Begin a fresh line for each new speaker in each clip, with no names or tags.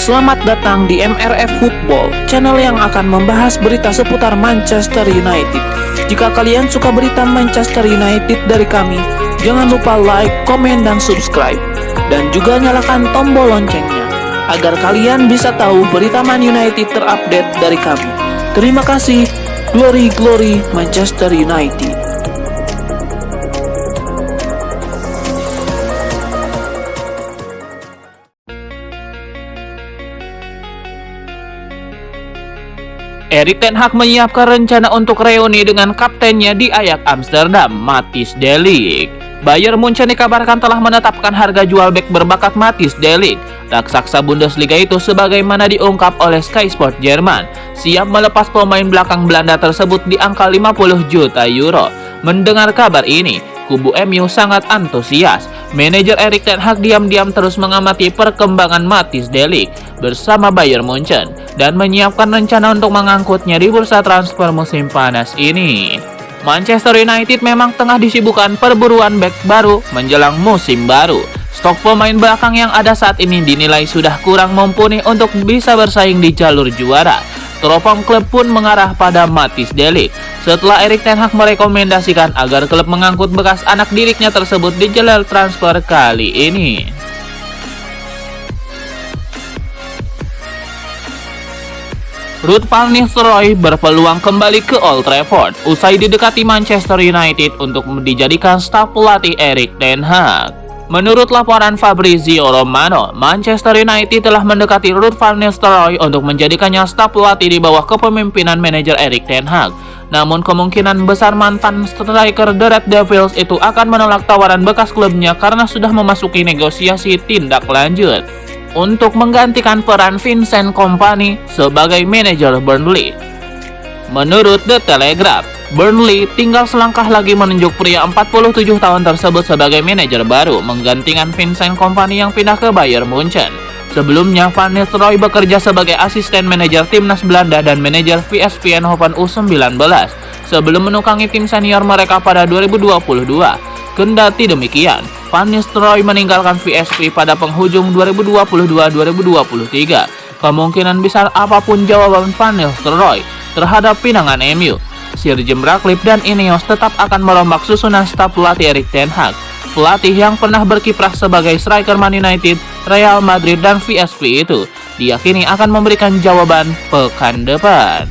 Selamat datang di MRF Football, channel yang akan membahas berita seputar Manchester United. Jika kalian suka berita Manchester United dari kami, jangan lupa like, komen, dan subscribe. Dan juga nyalakan tombol loncengnya, agar kalian bisa tahu berita Man United terupdate dari kami. Terima kasih, Glory Glory Manchester United.
Erik ten Hag menyiapkan rencana untuk reuni dengan kaptennya di Ajax Amsterdam, Matthijs de Ligt. Bayern Munchen dikabarkan telah menetapkan harga jual bek berbakat Matthijs de Ligt, raksasa Bundesliga itu sebagaimana diungkap oleh Sky Sport Jerman, siap melepas pemain belakang Belanda tersebut di angka 50 juta euro. Mendengar kabar ini, kubu MU sangat antusias. Manajer Erik ten Hag diam-diam terus mengamati perkembangan Matthijs de Ligt bersama Bayern Munchen dan menyiapkan rencana untuk mengangkutnya di bursa transfer musim panas ini. Manchester United memang tengah disibukkan perburuan bek baru menjelang musim baru. Stok pemain belakang yang ada saat ini dinilai sudah kurang mumpuni untuk bisa bersaing di jalur juara. Teropong klub pun mengarah pada Matthijs de Ligt setelah Erik ten Hag merekomendasikan agar klub mengangkut bekas anak didiknya tersebut di jalur transfer kali ini. Ruud van Nistelrooy berpeluang kembali ke Old Trafford usai didekati Manchester United untuk dijadikan staf pelatih Erik ten Hag. Menurut laporan Fabrizio Romano, Manchester United telah mendekati Ruud van Nistelrooy untuk menjadikannya staf pelatih di bawah kepemimpinan manajer Erik ten Hag. Namun kemungkinan besar mantan striker The Red Devils itu akan menolak tawaran bekas klubnya karena sudah memasuki negosiasi tindak lanjut untuk menggantikan peran Vincent Kompany sebagai manajer Burnley. Menurut The Telegraph, Burnley tinggal selangkah lagi menunjuk pria 47 tahun tersebut sebagai manajer baru menggantikan Vincent Kompany yang pindah ke Bayern Munchen. Sebelumnya, Van Nistelrooy bekerja sebagai asisten manajer timnas Belanda dan manajer VSV Eindhoven U19 sebelum menukangi tim senior mereka pada 2022. Kendati demikian, Van Nistelrooy meninggalkan VSV pada penghujung 2022-2023. Kemungkinan besar apapun jawaban Van Nistelrooy terhadap pinangan MU, Sir Jim Ratcliffe dan Ineos tetap akan merombak susunan staf pelatih Erik ten Hag. Pelatih yang pernah berkiprah sebagai striker Man United, Real Madrid, dan VSV itu diyakini akan memberikan jawaban pekan depan.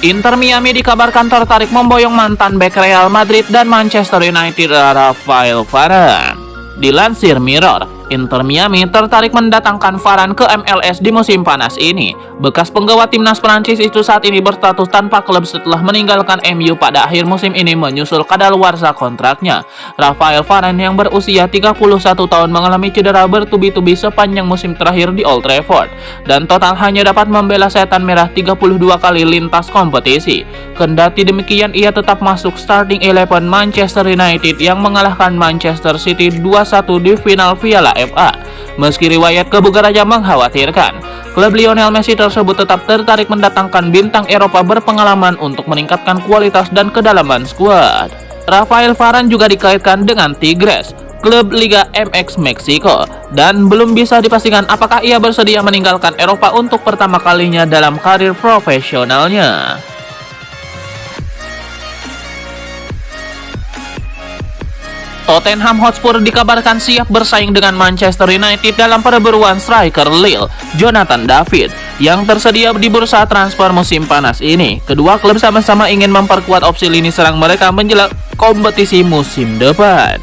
Inter Miami dikabarkan tertarik memboyong mantan bek Real Madrid dan Manchester United, Rafael Varane. Dilansir Mirror, Inter Miami tertarik mendatangkan Varane ke MLS di musim panas ini. Bekas penggawa timnas Prancis itu saat ini berstatus tanpa klub setelah meninggalkan MU pada akhir musim ini menyusul kadaluarsa kontraknya. Rafael Varane yang berusia 31 tahun mengalami cedera bertubi-tubi sepanjang musim terakhir di Old Trafford dan total hanya dapat membela Setan Merah 32 kali lintas kompetisi. Kendati demikian, ia tetap masuk starting 11 Manchester United yang mengalahkan Manchester City 2-1 di final Piala FA. Meski riwayat kebugarannya mengkhawatirkan, klub Lionel Messi tersebut tetap tertarik mendatangkan bintang Eropa berpengalaman untuk meningkatkan kualitas dan kedalaman skuad. Rafael Varane juga dikaitkan dengan Tigres, klub Liga MX Meksiko, dan belum bisa dipastikan apakah ia bersedia meninggalkan Eropa untuk pertama kalinya dalam karir profesionalnya. Tottenham Hotspur dikabarkan siap bersaing dengan Manchester United dalam perburuan striker Lille, Jonathan David, yang tersedia di bursa transfer musim panas ini. Kedua klub sama-sama ingin memperkuat opsi lini serang mereka menjelang kompetisi musim depan.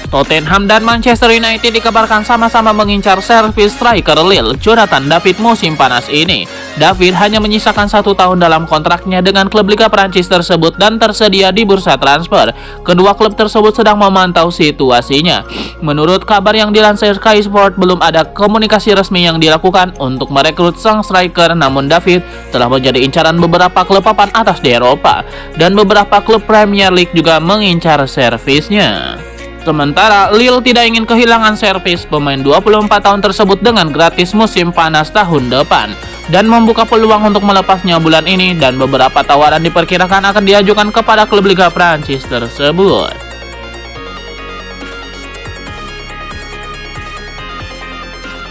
Tottenham dan Manchester United dikabarkan sama-sama mengincar servis striker Lille, Jonathan David musim panas ini. David hanya menyisakan 1 tahun dalam kontraknya dengan klub Liga Prancis tersebut dan tersedia di bursa transfer. Kedua klub tersebut sedang memantau situasinya. Menurut kabar yang dilansir Sky Sport, belum ada komunikasi resmi yang dilakukan untuk merekrut sang striker, namun David telah menjadi incaran beberapa klub papan atas di Eropa dan beberapa klub Premier League juga mengincar servisnya. Sementara Lille tidak ingin kehilangan servis pemain 24 tahun tersebut dengan gratis musim panas tahun depan dan membuka peluang untuk melepasnya bulan ini, dan beberapa tawaran diperkirakan akan diajukan kepada klub Liga Prancis tersebut.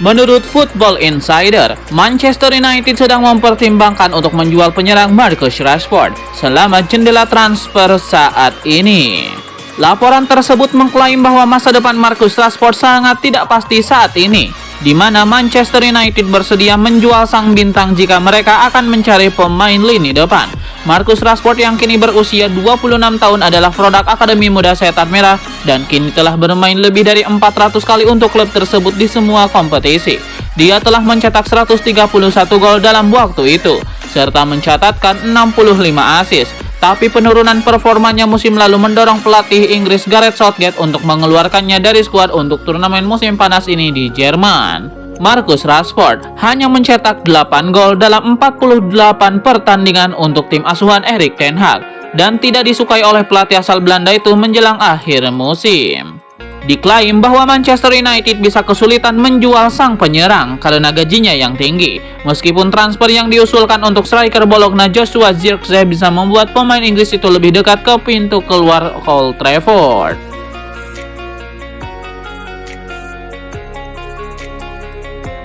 Menurut Football Insider, Manchester United sedang mempertimbangkan untuk menjual penyerang Marcus Rashford selama jendela transfer saat ini. Laporan tersebut mengklaim bahwa masa depan Marcus Rashford sangat tidak pasti saat ini, di mana Manchester United bersedia menjual sang bintang jika mereka akan mencari pemain lini depan. Marcus Rashford yang kini berusia 26 tahun adalah produk Akademi Muda Setan Merah dan kini telah bermain lebih dari 400 kali untuk klub tersebut di semua kompetisi. Dia telah mencetak 131 gol dalam waktu itu, serta mencatatkan 65 assist. Tapi penurunan performanya musim lalu mendorong pelatih Inggris Gareth Southgate untuk mengeluarkannya dari skuad untuk turnamen musim panas ini di Jerman. Marcus Rashford hanya mencetak 8 gol dalam 48 pertandingan untuk tim asuhan Erik ten Hag dan tidak disukai oleh pelatih asal Belanda itu menjelang akhir musim. Diklaim bahwa Manchester United bisa kesulitan menjual sang penyerang karena gajinya yang tinggi. Meskipun transfer yang diusulkan untuk striker Bologna Joshua Zirkzee bisa membuat pemain Inggris itu lebih dekat ke pintu keluar Old Trafford.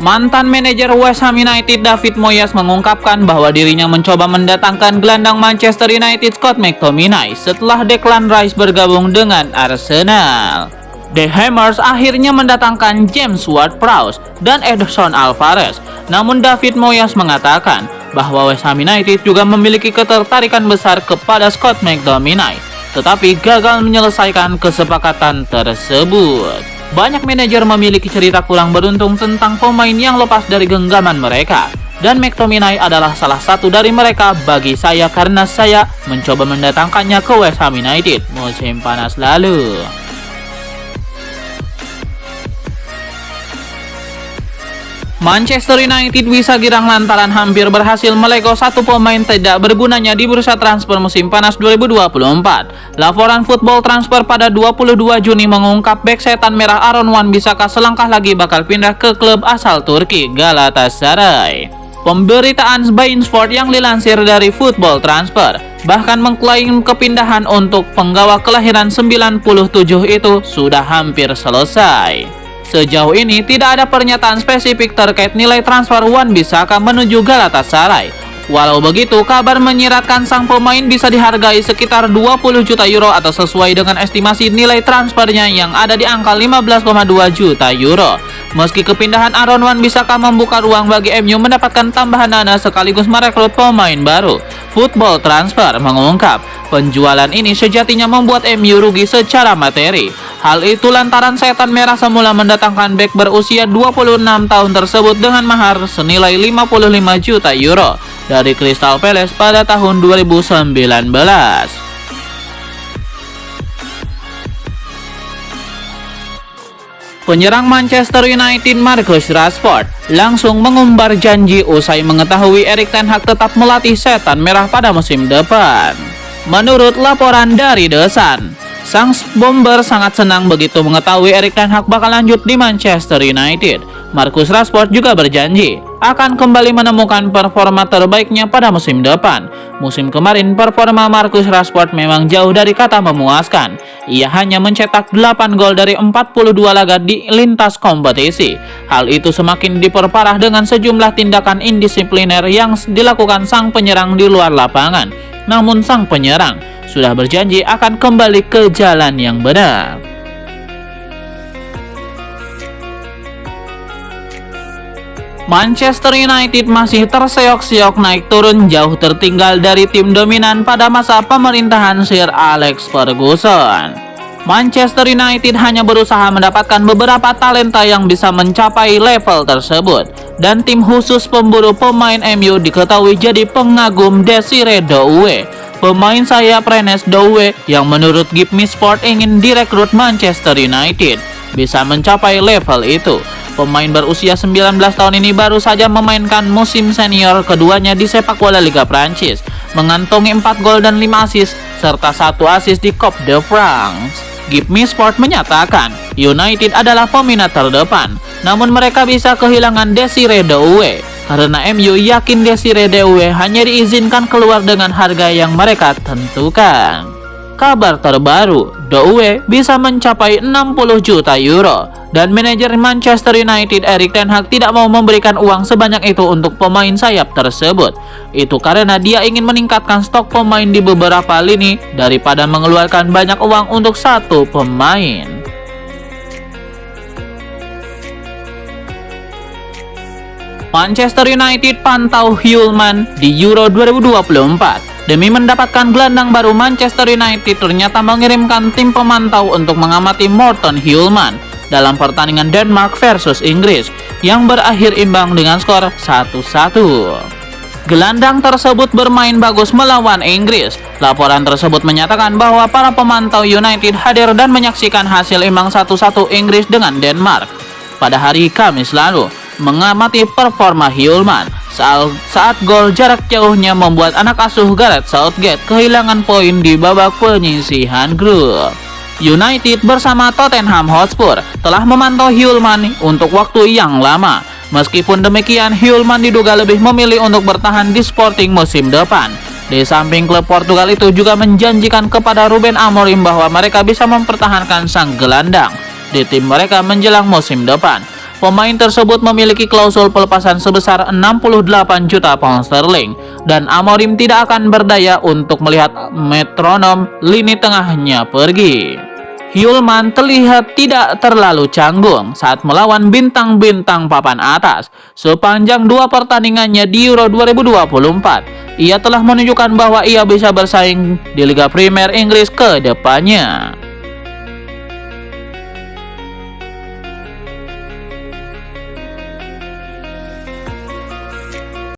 Mantan manajer West Ham United David Moyes mengungkapkan bahwa dirinya mencoba mendatangkan gelandang Manchester United Scott McTominay setelah Declan Rice bergabung dengan Arsenal. The Hammers akhirnya mendatangkan James Ward-Prowse dan Edson Alvarez. Namun David Moyes mengatakan bahwa West Ham United juga memiliki ketertarikan besar kepada Scott McTominay, tetapi gagal menyelesaikan kesepakatan tersebut. Banyak manajer memiliki cerita kurang beruntung tentang pemain yang lepas dari genggaman mereka, dan McTominay adalah salah satu dari mereka bagi saya karena saya mencoba mendatangkannya ke West Ham United musim panas lalu. Manchester United bisa girang lantaran hampir berhasil melego satu pemain tidak bergunanya di bursa transfer musim panas 2024. Laporan Football Transfer pada 22 Juni mengungkap bek setan merah Aaron Wan-Bissaka selangkah lagi bakal pindah ke klub asal Turki, Galatasaray. Pemberitaan Bein Sport yang dilansir dari Football Transfer bahkan mengklaim kepindahan untuk penggawa kelahiran 97 itu sudah hampir selesai. Sejauh ini tidak ada pernyataan spesifik terkait nilai transfer Wan-Bissaka menuju Galatasaray. Walau begitu, kabar menyiratkan sang pemain bisa dihargai sekitar 20 juta euro atau sesuai dengan estimasi nilai transfernya yang ada di angka 15,2 juta euro. Meski kepindahan Aaron Wan-Bissaka membuka ruang bagi MU mendapatkan tambahan dana sekaligus merekrut pemain baru, Football Transfer mengungkap penjualan ini sejatinya membuat MU rugi secara materi. Hal itu lantaran setan merah semula mendatangkan bek berusia 26 tahun tersebut dengan mahar senilai 55 juta euro dari Crystal Palace pada tahun 2019. Penyerang Manchester United Marcus Rashford langsung mengumbar janji usai mengetahui Erik ten Hag tetap melatih setan merah pada musim depan. Menurut laporan dari The Sun, sang bomber sangat senang begitu mengetahui Erik ten Hag bakal lanjut di Manchester United. Marcus Rashford juga berjanji akan kembali menemukan performa terbaiknya pada musim depan. Musim kemarin performa Marcus Rashford memang jauh dari kata memuaskan. Ia hanya mencetak 8 gol dari 42 laga di lintas kompetisi. Hal itu semakin diperparah dengan sejumlah tindakan indisipliner yang dilakukan sang penyerang di luar lapangan. Namun sang penyerang sudah berjanji akan kembali ke jalan yang benar. Manchester United masih terseok-seok naik turun jauh tertinggal dari tim dominan pada masa pemerintahan Sir Alex Ferguson. Manchester United hanya berusaha mendapatkan beberapa talenta yang bisa mencapai level tersebut, dan tim khusus pemburu pemain MU diketahui jadi pengagum Desire Doué, pemain sayap Rennes Doué yang menurut Give Me Sport ingin direkrut Manchester United bisa mencapai level itu. Pemain berusia 19 tahun ini baru saja memainkan musim senior keduanya di sepak bola Liga Prancis, mengantongi 4 gol dan 5 assist serta 1 assist di Coupe de France. Give Me Sport menyatakan United adalah peminat terdepan, namun mereka bisa kehilangan Desire Doué karena MU yakin Desire Doué hanya diizinkan keluar dengan harga yang mereka tentukan. Kabar terbaru, Douwe bisa mencapai 60 juta euro dan manajer Manchester United Erik ten Hag tidak mau memberikan uang sebanyak itu untuk pemain sayap tersebut. Itu karena dia ingin meningkatkan stok pemain di beberapa lini daripada mengeluarkan banyak uang untuk satu pemain. Manchester United pantau Hjulmand di Euro 2024. Demi mendapatkan gelandang baru, Manchester United ternyata mengirimkan tim pemantau untuk mengamati Morten Hjulmand dalam pertandingan Denmark versus Inggris yang berakhir imbang dengan skor 1-1. Gelandang tersebut bermain bagus melawan Inggris. Laporan tersebut menyatakan bahwa para pemantau United hadir dan menyaksikan hasil imbang 1-1 Inggris dengan Denmark pada hari Kamis lalu, mengamati performa Hjulmand saat gol jarak jauhnya membuat anak asuh Gareth Southgate kehilangan poin di babak penyisihan grup. United bersama Tottenham Hotspur telah memantau Hjulmand untuk waktu yang lama. Meskipun demikian, Hjulmand diduga lebih memilih untuk bertahan di Sporting musim depan. Di samping klub Portugal itu juga menjanjikan kepada Ruben Amorim bahwa mereka bisa mempertahankan sang gelandang di tim mereka menjelang musim depan. Pemain tersebut memiliki klausul pelepasan sebesar 68 juta pound sterling dan Amorim tidak akan berdaya untuk melihat metronom lini tengahnya pergi. Hjulmand terlihat tidak terlalu canggung saat melawan bintang-bintang papan atas. Sepanjang dua pertandingannya di Euro 2024, ia telah menunjukkan bahwa ia bisa bersaing di Liga Premier Inggris ke depannya.